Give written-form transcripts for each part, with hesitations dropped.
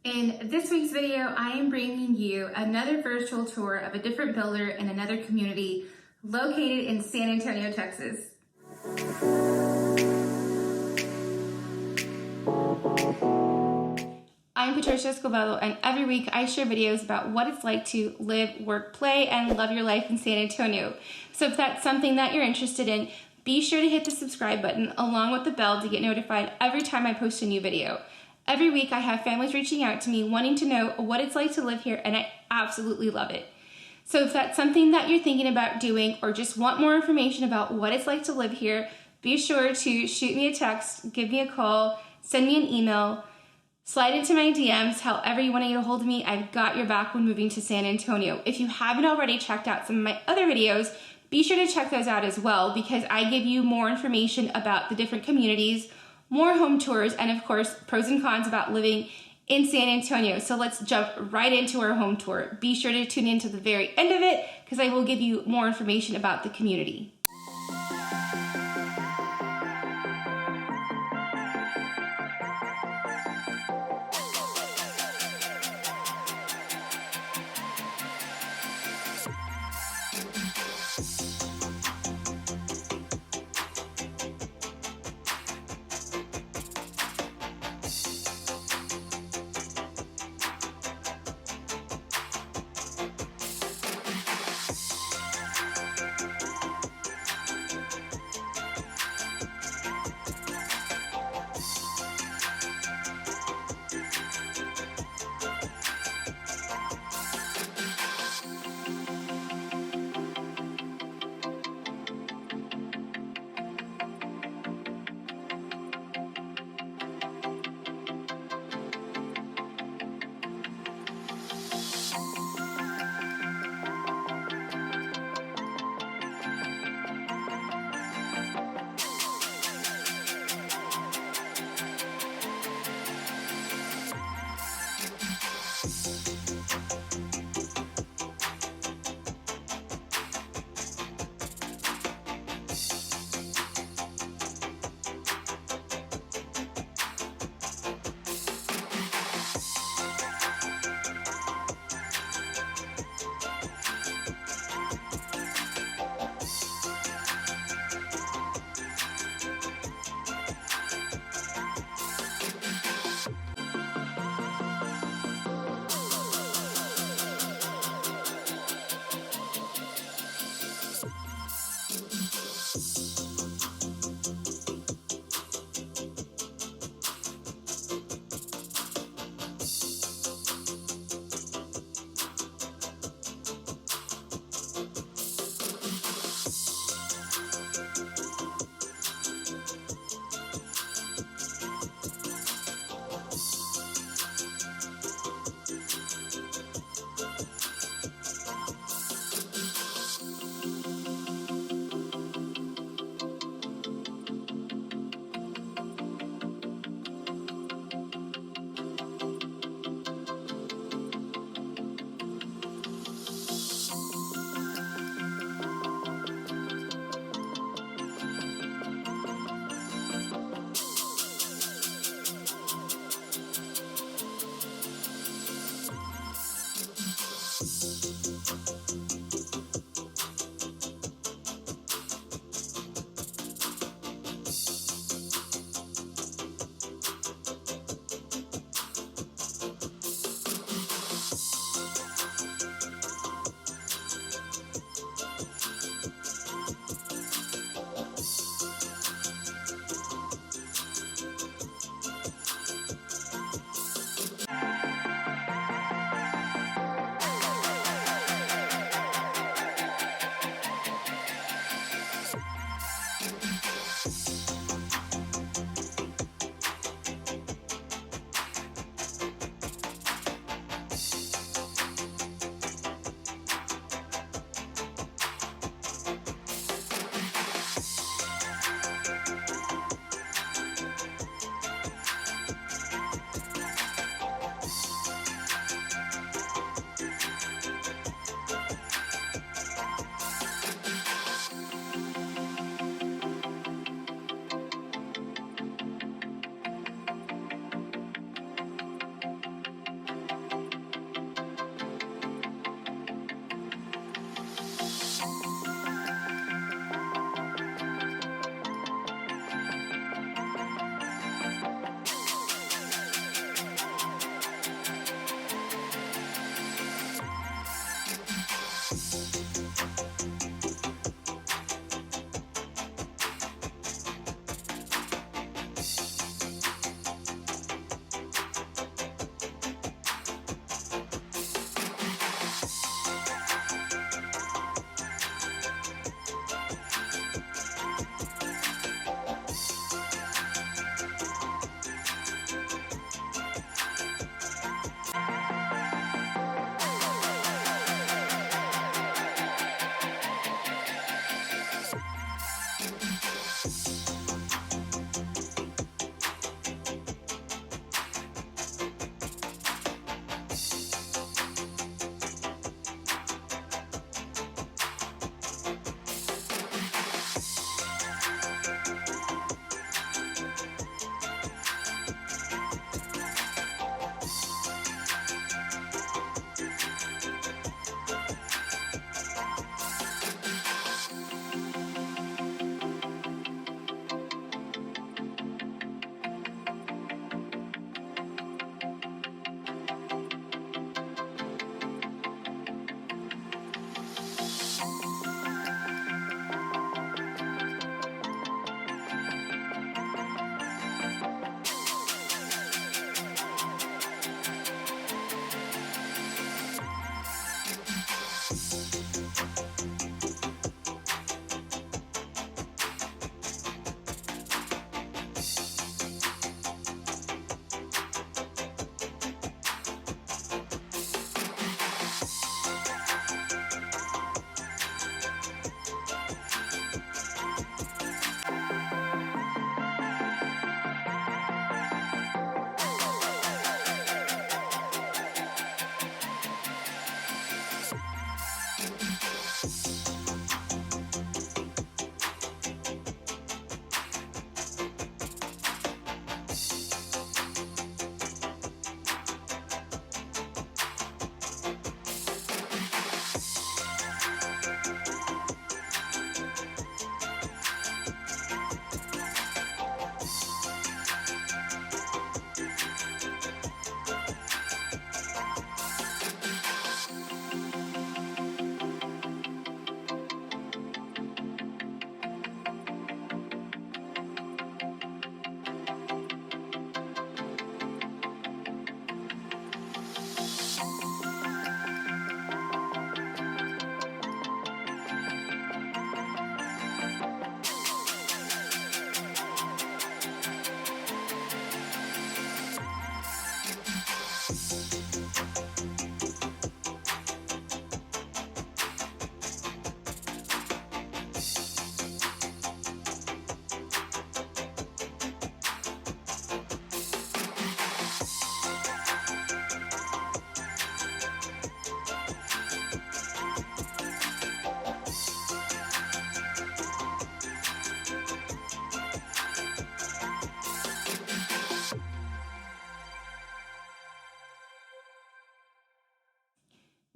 In this week's video, I am bringing you another virtual tour of a different builder in another community located in San Antonio, Texas. I'm Patricia Escobedo, and every week I share videos about what it's like to live, work, play, and love your life in San Antonio. So if that's something that you're interested in, be sure to hit the subscribe button along with the bell to get notified every time I post a new video. Every week I have families reaching out to me wanting to know what it's like to live here, and I absolutely love it. So if that's something that you're thinking about doing or just want more information about what it's like to live here, be sure to shoot me a text, give me a call, send me an email, slide into my DMs, however you want to get a hold of me. I've got your back when moving to San Antonio. If you haven't already checked out some of my other videos, be sure to check those out as well, because I give you more information about the different communities, more home tours, and of course, pros and cons about living in San Antonio. So let's jump right into our home tour. Be sure to tune in to the very end of it, because I will give you more information about the community.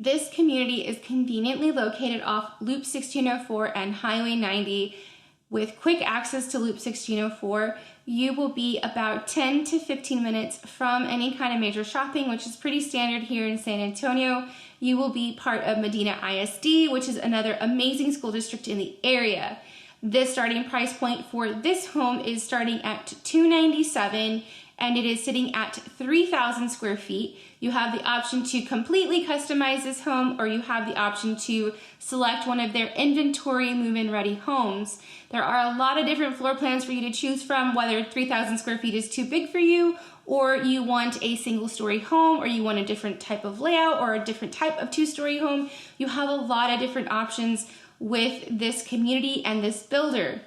This community is conveniently located off Loop 1604 and Highway 90 with quick access to Loop 1604. You will be about 10 to 15 minutes from any kind of major shopping, which is pretty standard here in San Antonio. You will be part of Medina ISD, which is another amazing school district in the area. This starting price point for this home is starting at $297, and it is sitting at 3,000 square feet. You have the option to completely customize this home, or you have the option to select one of their inventory move-in ready homes. There are a lot of different floor plans for you to choose from, whether 3,000 square feet is too big for you, or you want a single story home, or you want a different type of layout, or a different type of two-story home. You have a lot of different options with this community and this builder.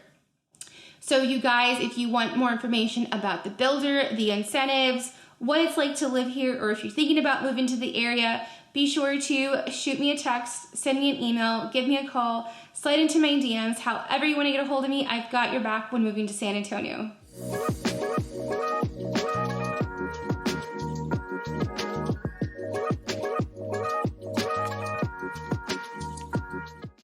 So you guys, if you want more information about the builder, the incentives, what it's like to live here, or if you're thinking about moving to the area, be sure to shoot me a text, send me an email, give me a call, slide into my DMs, however you want to get a hold of me. I've got your back when moving to San Antonio.